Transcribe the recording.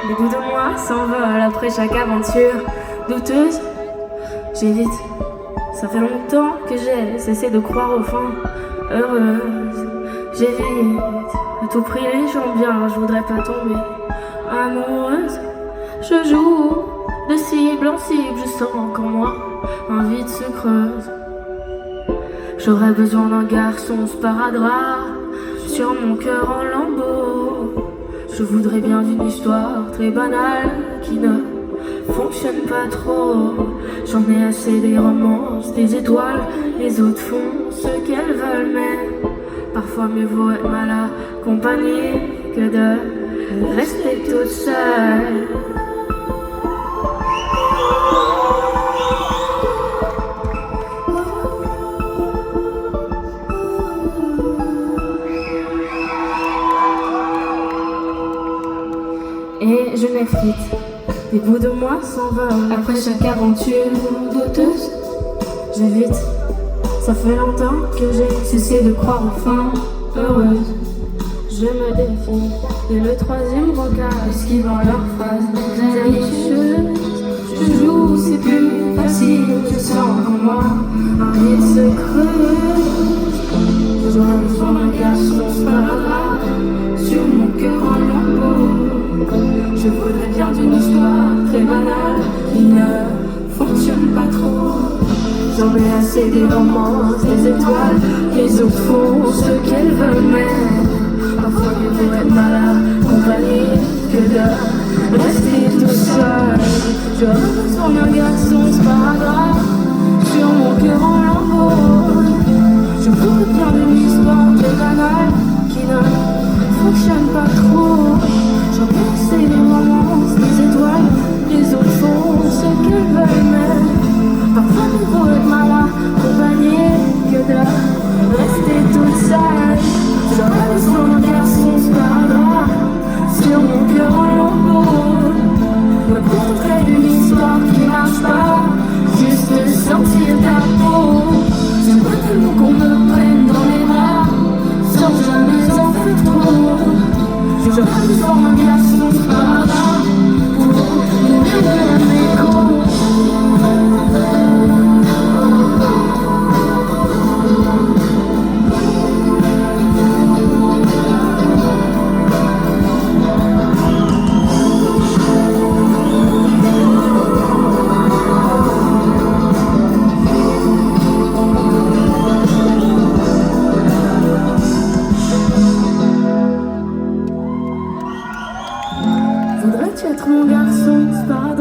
Les bouts de moi s'envolent après chaque aventure douteuse. J'évite, ça fait longtemps que j'ai cessé de croire au fond. Heureuse, j'évite à tout prix les gens bien, je voudrais pas tomber amoureuse. Je joue de cible en cible, je sens qu'en moi un vide se creuse. J'aurais besoin d'un garçon sparadrap sur mon cœur en lambeaux. Je voudrais bien d'une histoire très banale qui ne fonctionne pas trop. J'en ai assez des romances, des étoiles. Les autres font ce qu'elles veulent, mais parfois mieux vaut être mal accompagné que de rester toute seule. Et je m'effrite, des bouts de moi s'envolent après chaque aventure douteuse. J'évite, ça fait longtemps que j'ai cessé de croire enfin heureuse. Je me défie dès le troisième regard, esquivant leurs phrases avicheuses. Je joue, c'est plus facile, je sens en moi un vide se creuse. J'aurais besoin d'un garçon sparadrap sur mon cœur en lambeaux. Je voudrais bien d'une histoire très banale qui ne fonctionne pas trop. J'en ai assez des romances, des étoiles. Les autres font ce qu'elles veulent, mais parfois mieux vaut être mal accompagné que de rester tout seul. J'aurais besoin d'un garçon sparadrap sur mon cœur en lambeaux. Je voudrais bien d'une histoire très banale qui ne fonctionne pas trop. J'en ai assez des romances, des étoiles. Les autres font ce qu'elles veulent, mais parfois mieux vaut être mal accompagné que de rester toute seule. J'aurais besoin d'un garçon sparadrap sur mon cœur en lambeaux. Me contrer d'une histoire qui marche pas, juste sentir ta peau. J'aimerais tellement qu'on me prenne dans les bras sans jamais en faire trop. J'aurais besoin d'un garçon sparadrap pour nourrir un écho. Voudrais-tu être mon garçon sparadrap?